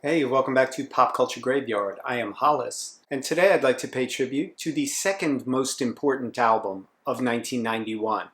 Hey, welcome back to Pop Culture Graveyard. I am Hollis, and today I'd like to pay tribute to the second most important album of 1991,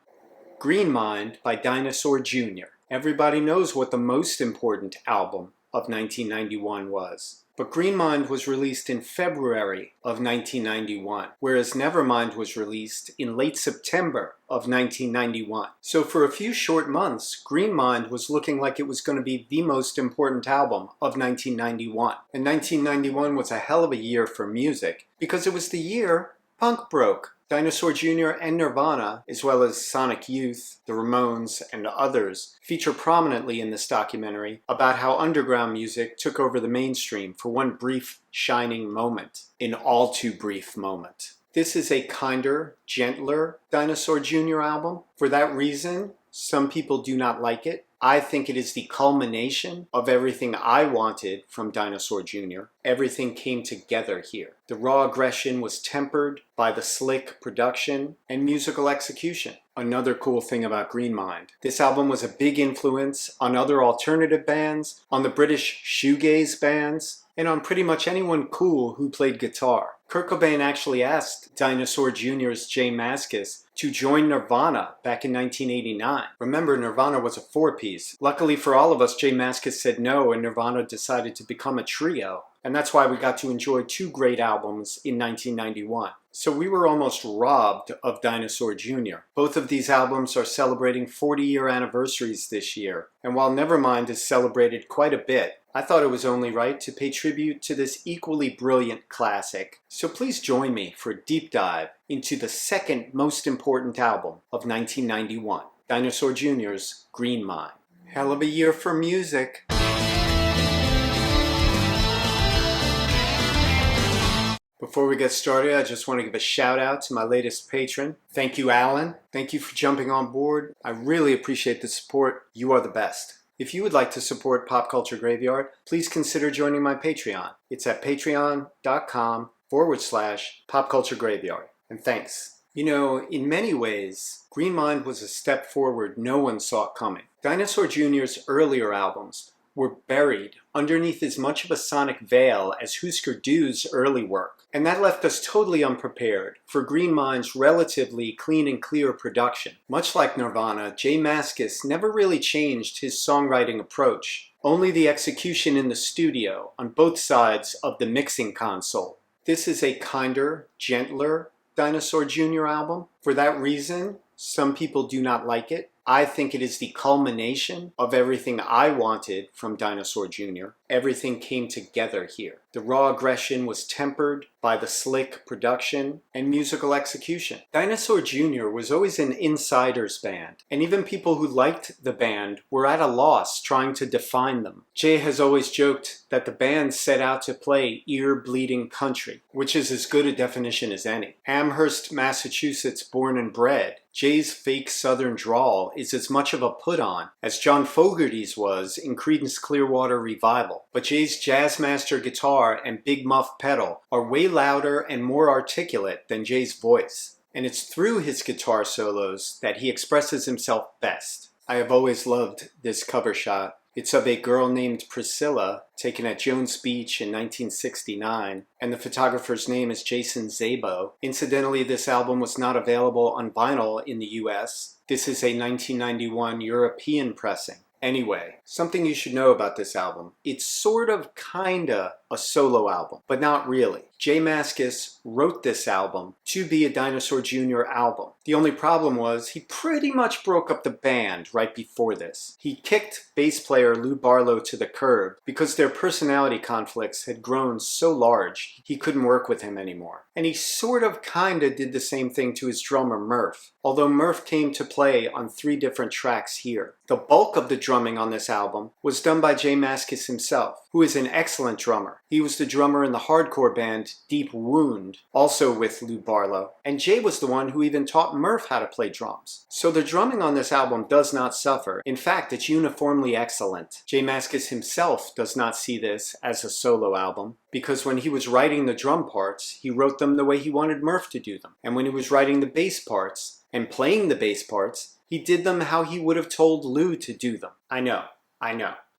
Green Mind by Dinosaur Jr. Everybody knows what the most important album of 1991 was. But Green Mind was released in February of 1991, whereas Nevermind was released in late September of 1991. So for a few short months, Green Mind was looking like it was going to be the most important album of 1991. And 1991 was a hell of a year for music, because it was the year punk broke. Dinosaur Jr. and Nirvana, as well as Sonic Youth, the Ramones, and others, feature prominently in this documentary about how underground music took over the mainstream for one brief, shining moment, an all too brief moment. This is a kinder, gentler Dinosaur Jr. album. For that reason, some people do not like it. I think it is the culmination of everything I wanted from Dinosaur Jr. Everything came together here. The raw aggression was tempered by the slick production and musical execution. Another cool thing about Green Mind. This album was a big influence on other alternative bands, on the British shoegaze bands, and on pretty much anyone cool who played guitar. Kurt Cobain actually asked Dinosaur Jr.'s J Mascis to join Nirvana back in 1989. Remember, Nirvana was a four-piece. Luckily for all of us, J Mascis said no, and Nirvana decided to become a trio. And that's why we got to enjoy two great albums in 1991. So we were almost robbed of Dinosaur Jr. Both of these albums are celebrating 40-year anniversaries this year. And while Nevermind is celebrated quite a bit, I thought it was only right to pay tribute to this equally brilliant classic. So please join me for a deep dive into the second most important album of 1991, Dinosaur Jr.'s Green Mind. Hell of a year for music. Before we get started, I just want to give a shout out to my latest patron. Thank you, Alan. Thank you for jumping on board. I really appreciate the support. You are the best. If you would like to support Pop Culture Graveyard, please consider joining my Patreon. It's at patreon.com/popculturegraveyard. And thanks. You know, in many ways, Green Mind was a step forward no one saw coming. Dinosaur Jr.'s earlier albums were buried underneath as much of a sonic veil as Husker Du's early work. And that left us totally unprepared for Green Mind's relatively clean and clear production. Much like Nirvana, J Mascis never really changed his songwriting approach, only the execution in the studio on both sides of the mixing console. This is a kinder, gentler Dinosaur Jr. album. For that reason, some people do not like it. I think it is the culmination of everything I wanted from Dinosaur Jr. Everything came together here. The raw aggression was tempered by the slick production and musical execution. Dinosaur Jr. was always an insider's band, and even people who liked the band were at a loss trying to define them. Jay has always joked that the band set out to play ear-bleeding country, which is as good a definition as any. Amherst, Massachusetts born and bred, Jay's fake southern drawl is as much of a put-on as John Fogerty's was in Creedence Clearwater Revival. But Jay's Jazzmaster guitar and Big Muff pedal are way louder and more articulate than Jay's voice. And it's through his guitar solos that he expresses himself best. I have always loved this cover shot. It's of a girl named Priscilla, taken at Jones Beach in 1969, and the photographer's name is Jason Szabo. Incidentally, this album was not available on vinyl in the US. This is a 1991 European pressing. Anyway, something you should know about this album. It's sort of kinda a solo album, but not really. J Mascis wrote this album to be a Dinosaur Jr. album. The only problem was he pretty much broke up the band right before this. He kicked bass player Lou Barlow to the curb because their personality conflicts had grown so large he couldn't work with him anymore. And he sort of kinda did the same thing to his drummer Murph, although Murph came to play on 3 different tracks here. The bulk of the drumming on this album was done by J Mascis himself, who is an excellent drummer. He was the drummer in the hardcore band Deep Wound, also with Lou Barlow, and Jay was the one who even taught Murph how to play drums. So the drumming on this album does not suffer. In fact, it's uniformly excellent. J Mascis himself does not see this as a solo album, because when he was writing the drum parts, he wrote them the way he wanted Murph to do them. And when he was writing the bass parts and playing the bass parts, he did them how he would have told Lou to do them. I know,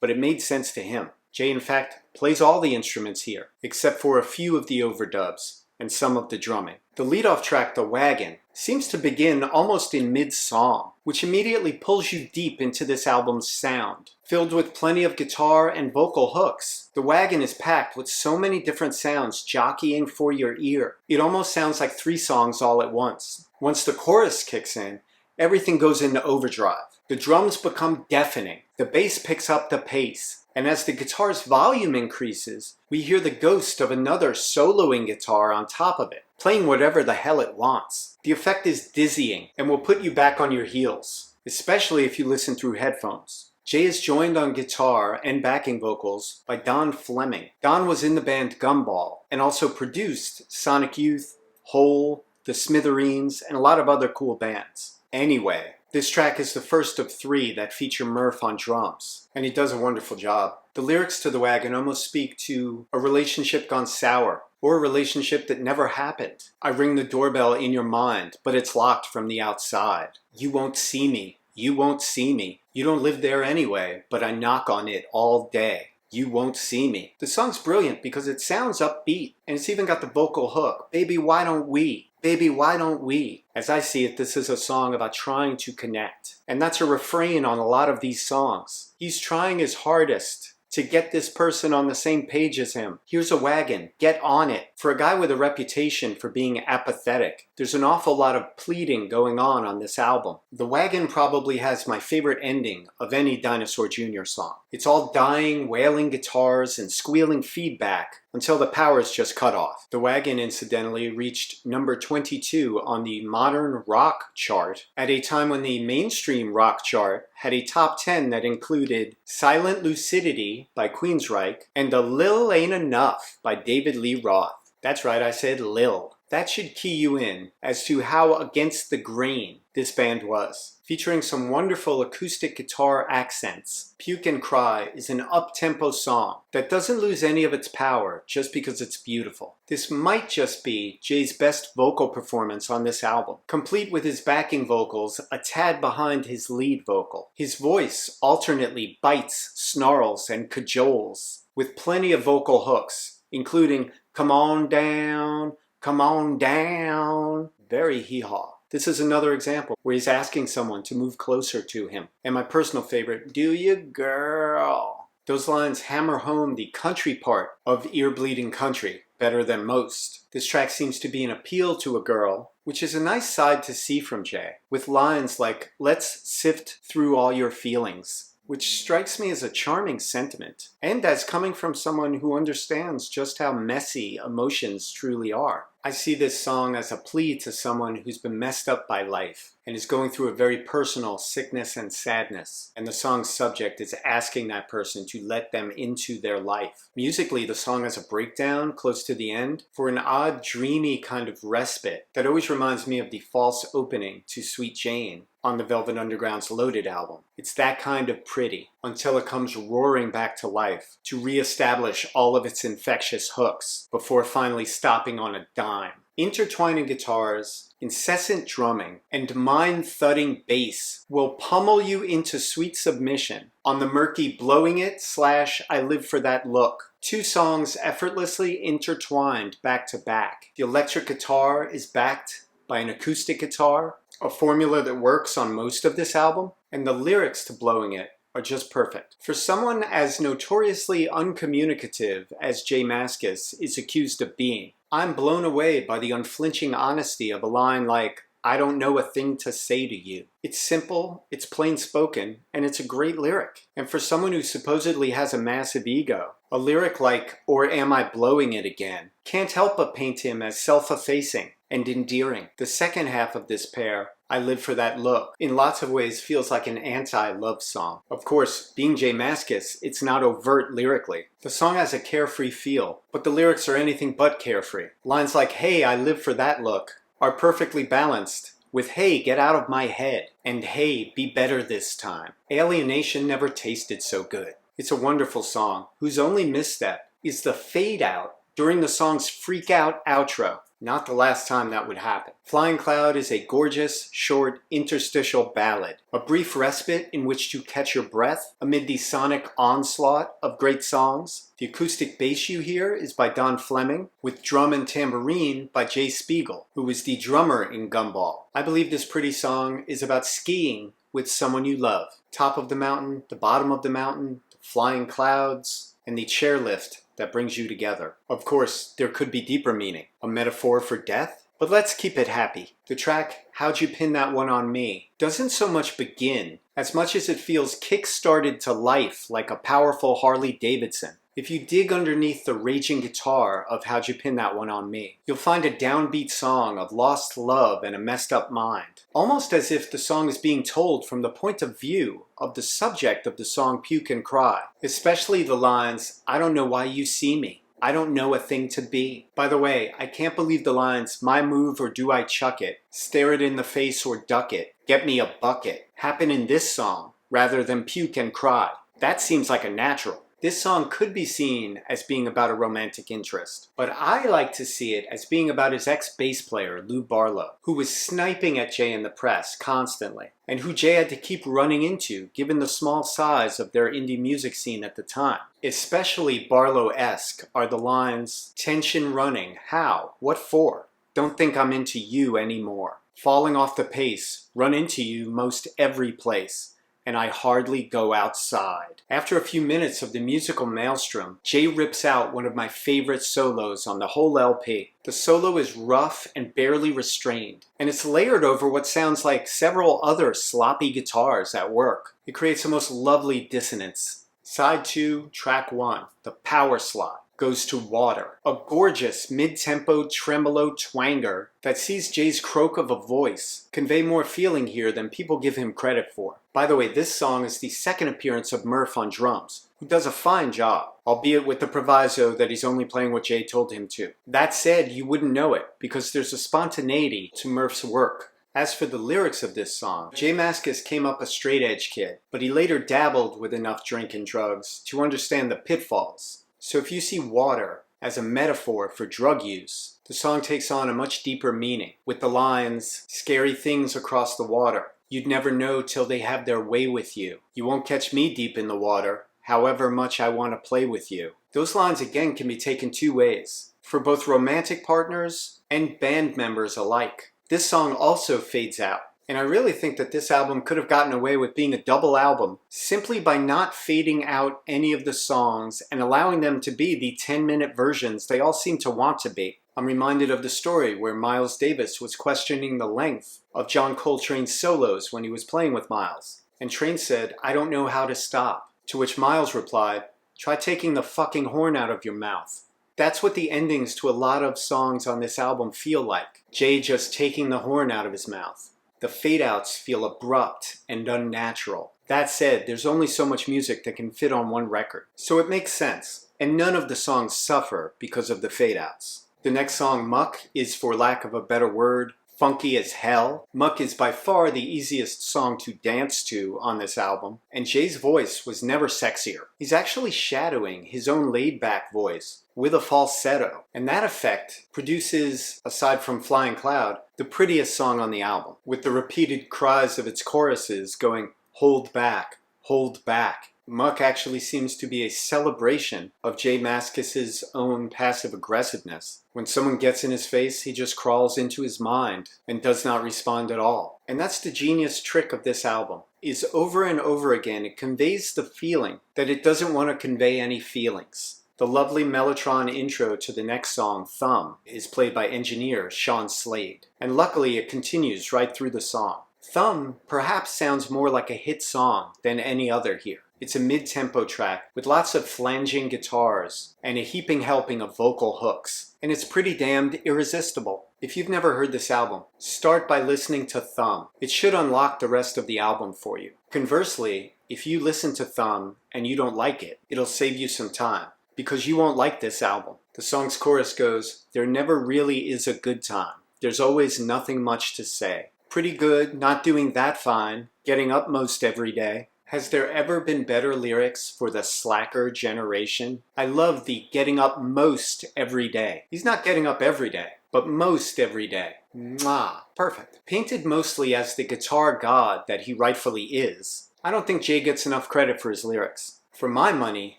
but it made sense to him. Jay, in fact, plays all the instruments here, except for a few of the overdubs and some of the drumming. The lead-off track, The Wagon, seems to begin almost in mid-song, which immediately pulls you deep into this album's sound. Filled with plenty of guitar and vocal hooks, The Wagon is packed with so many different sounds jockeying for your ear. It almost sounds like 3 songs all at once. Once the chorus kicks in, everything goes into overdrive. The drums become deafening. The bass picks up the pace. And as the guitar's volume increases, we hear the ghost of another soloing guitar on top of it, playing whatever the hell it wants. The effect is dizzying and will put you back on your heels, especially if you listen through headphones. Jay is joined on guitar and backing vocals by Don Fleming. Don was in the band Gumball and also produced Sonic Youth, Hole, The Smithereens, and a lot of other cool bands. Anyway, this track is the first of 3 that feature Murph on drums, and he does a wonderful job. The lyrics to The Wagon almost speak to a relationship gone sour, or a relationship that never happened. I ring the doorbell in your mind, but it's locked from the outside. You won't see me. You won't see me. You don't live there anyway, but I knock on it all day. You won't see me. The song's brilliant because it sounds upbeat, and it's even got the vocal hook. Baby, why don't we? Baby, why don't we? As I see it, this is a song about trying to connect. And that's a refrain on a lot of these songs. He's trying his hardest to get this person on the same page as him. Here's a wagon. Get on it. For a guy with a reputation for being apathetic, there's an awful lot of pleading going on this album. The Wagon probably has my favorite ending of any Dinosaur Jr. song. It's all dying, wailing guitars and squealing feedback until the power's just cut off. The Wagon, incidentally, reached number 22 on the modern rock chart at a time when the mainstream rock chart had a top 10 that included Silent Lucidity by Queensryche and A Lil Ain't Enough by David Lee Roth. That's right, I said Lil. That should key you in as to how against the grain this band was. Featuring some wonderful acoustic guitar accents, Puke and Cry is an up-tempo song that doesn't lose any of its power just because it's beautiful. This might just be Jay's best vocal performance on this album, complete with his backing vocals a tad behind his lead vocal. His voice alternately bites, snarls, and cajoles, with plenty of vocal hooks, including "Come on down, come on down." Very hee-haw. This is another example where he's asking someone to move closer to him. And my personal favorite, "Do you, girl?" Those lines hammer home the country part of Ear Bleeding Country better than most. This track seems to be an appeal to a girl, which is a nice side to see from Jay, with lines like, "Let's sift through all your feelings," which strikes me as a charming sentiment, and as coming from someone who understands just how messy emotions truly are. I see this song as a plea to someone who's been messed up by life and is going through a very personal sickness and sadness, and the song's subject is asking that person to let them into their life. Musically, the song has a breakdown close to the end for an odd, dreamy kind of respite that always reminds me of the false opening to Sweet Jane on the Velvet Underground's Loaded album. It's that kind of pretty, until it comes roaring back to life to reestablish all of its infectious hooks before finally stopping on a dime. Intertwining guitars, incessant drumming, and mind-thudding bass will pummel you into sweet submission on the murky Blowing It / I Live for That Look. 2 songs effortlessly intertwined back to back. The electric guitar is backed by an acoustic guitar, a formula that works on most of this album, and the lyrics to Blowing It are just perfect. For someone as notoriously uncommunicative as J Mascis is accused of being, I'm blown away by the unflinching honesty of a line like, "I don't know a thing to say to you." It's simple, it's plain spoken, and it's a great lyric. And for someone who supposedly has a massive ego, a lyric like, "Or am I blowing it again?" can't help but paint him as self-effacing and endearing. The second half of this pair, I Live for That Look, in lots of ways feels like an anti-love song. Of course, being J Mascis, it's not overt lyrically. The song has a carefree feel, but the lyrics are anything but carefree. Lines like, "Hey, I live for that look," are perfectly balanced with "Hey, get out of my head," and "Hey, be better this time." Alienation never tasted so good. It's a wonderful song, whose only misstep is the fade out during the song's freak out outro. Not the last time that would happen. Flying Cloud is a gorgeous, short, interstitial ballad, a brief respite in which to catch your breath amid the sonic onslaught of great songs. The acoustic bass you hear is by Don Fleming, with drum and tambourine by Jay Spiegel, who was the drummer in Gumball. I believe this pretty song is about skiing with someone you love. Top of the mountain, the bottom of the mountain, the flying clouds, and the chairlift that brings you together. Of course, there could be deeper meaning, a metaphor for death, but let's keep it happy. The track, How'd You Pin That One on Me, doesn't so much begin as much as it feels kick-started to life like a powerful Harley Davidson. If you dig underneath the raging guitar of How'd You Pin That One on Me, you'll find a downbeat song of lost love and a messed up mind. Almost as if the song is being told from the point of view of the subject of the song Puke and Cry. Especially the lines, I don't know why you see me. I don't know a thing to be. By the way, I can't believe the lines, my move or do I chuck it, stare it in the face or duck it, get me a bucket, happen in this song rather than Puke and Cry. That seems like a natural. This song could be seen as being about a romantic interest, but I like to see it as being about his ex-bass player, Lou Barlow, who was sniping at Jay in the press constantly, and who Jay had to keep running into given the small size of their indie music scene at the time. Especially Barlow-esque are the lines, tension running, how, what for, don't think I'm into you anymore, falling off the pace, run into you most every place, and I hardly go outside. After a few minutes of the musical maelstrom, Jay rips out one of my favorite solos on the whole LP. The solo is rough and barely restrained, and it's layered over what sounds like several other sloppy guitars at work. It creates a most lovely dissonance. Side 2, track 1, the power slot, goes to Water, a gorgeous mid-tempo tremolo twanger that sees Jay's croak of a voice convey more feeling here than people give him credit for. By the way, this song is the second appearance of Murph on drums, who does a fine job, albeit with the proviso that he's only playing what Jay told him to. That said, you wouldn't know it, because there's a spontaneity to Murph's work. As for the lyrics of this song, J Mascis came up a straight-edge kid, but he later dabbled with enough drink and drugs to understand the pitfalls. So if you see water as a metaphor for drug use, the song takes on a much deeper meaning, with the lines, scary things across the water. You'd never know till they have their way with you. You won't catch me deep in the water, however much I want to play with you. Those lines again can be taken two ways, for both romantic partners and band members alike. This song also fades out. And I really think that this album could have gotten away with being a double album simply by not fading out any of the songs and allowing them to be the 10-minute versions they all seem to want to be. I'm reminded of the story where Miles Davis was questioning the length of John Coltrane's solos when he was playing with Miles. And Train said, I don't know how to stop. To which Miles replied, try taking the fucking horn out of your mouth. That's what the endings to a lot of songs on this album feel like. Jay just taking the horn out of his mouth. The fade-outs feel abrupt and unnatural. That said, there's only so much music that can fit on one record, so it makes sense, and none of the songs suffer because of the fade-outs. The next song, Muck, is, for lack of a better word, funky as hell. Muck is by far the easiest song to dance to on this album, and Jay's voice was never sexier. He's actually shadowing his own laid-back voice with a falsetto, and that effect produces, aside from Flying Cloud, the prettiest song on the album, with the repeated cries of its choruses going, hold back, hold back. Muck actually seems to be a celebration of J Mascis's own passive aggressiveness. When someone gets in his face, he just crawls into his mind and does not respond at all. And that's the genius trick of this album, is over and over again it conveys the feeling that it doesn't want to convey any feelings. The lovely Mellotron intro to the next song, Thumb, is played by engineer Sean Slade, and luckily it continues right through the song. Thumb perhaps sounds more like a hit song than any other here. It's a mid-tempo track with lots of flanging guitars and a heaping helping of vocal hooks, and it's pretty damned irresistible. If you've never heard this album, start by listening to Thumb. It should unlock the rest of the album for you. Conversely, if you listen to Thumb and you don't like it, it'll save you some time, because you won't like this album. The song's chorus goes, there never really is a good time. There's always nothing much to say. Pretty good, not doing that fine, getting up most every day. Has there ever been better lyrics for the slacker generation? I love the getting up most every day. He's not getting up every day, but most every day. Mwah. Perfect. Painted mostly as the guitar god that he rightfully is, I don't think Jay gets enough credit for his lyrics. For my money,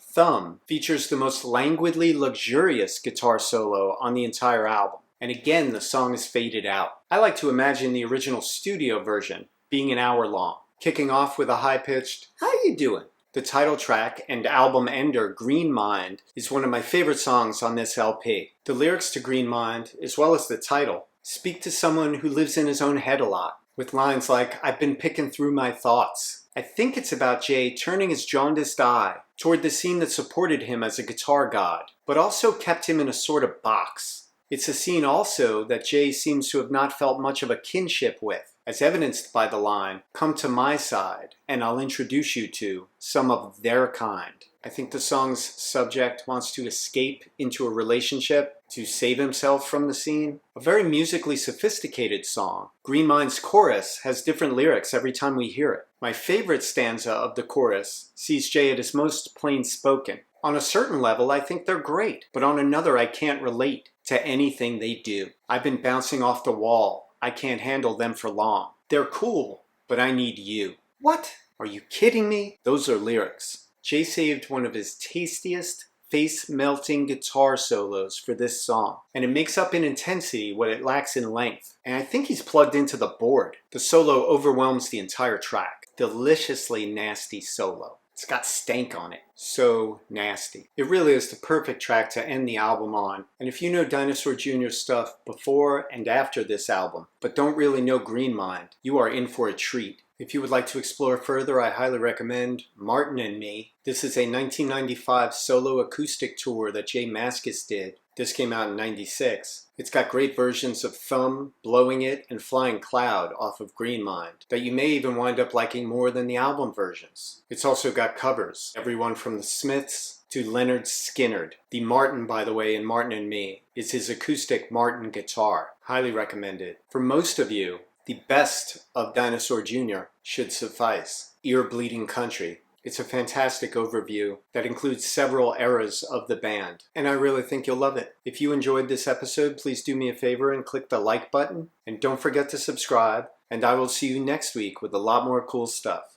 Thumb features the most languidly luxurious guitar solo on the entire album. And again, the song is faded out. I like to imagine the original studio version being an hour long, kicking off with a high-pitched, "How you doing?" The title track and album ender, Green Mind, is one of my favorite songs on this LP. The lyrics to Green Mind, as well as the title, speak to someone who lives in his own head a lot, with lines like, "I've been picking through my thoughts." I think it's about Jay turning his jaundiced eye toward the scene that supported him as a guitar god, but also kept him in a sort of box. It's a scene also that Jay seems to have not felt much of a kinship with, as evidenced by the line, "Come to my side, and I'll introduce you to some of their kind." I think the song's subject wants to escape into a relationship to save himself from the scene. A very musically sophisticated song. Green Mind's chorus has different lyrics every time we hear it. My favorite stanza of the chorus sees Jay at his most plain-spoken. On a certain level, I think they're great, but on another, I can't relate to anything they do. I've been bouncing off the wall. I can't handle them for long. They're cool, but I need you. What? Are you kidding me? Those are lyrics. Jay saved one of his tastiest, face-melting guitar solos for this song, and it makes up in intensity what it lacks in length. And I think he's plugged into the board. The solo overwhelms the entire track. Deliciously nasty solo. It's got stank on it. So nasty. It really is the perfect track to end the album on. And if you know Dinosaur Jr.'s stuff before and after this album, but don't really know Green Mind, you are in for a treat. If you would like to explore further, I highly recommend Martin and Me. This is a 1995 solo acoustic tour that J Mascis did. This came out in '96. It's got great versions of Thumb, Blowing It, and Flying Cloud off of Green Mind that you may even wind up liking more than the album versions. It's also got covers, everyone from the Smiths to Leonard Skinner. The Martin, by the way, in Martin and Me is his acoustic Martin guitar. Highly recommended. For most of you, the best of Dinosaur Jr. should suffice. Ear Bleeding Country. It's a fantastic overview that includes several eras of the band, and I really think you'll love it. If you enjoyed this episode, please do me a favor and click the like button, and don't forget to subscribe, and I will see you next week with a lot more cool stuff.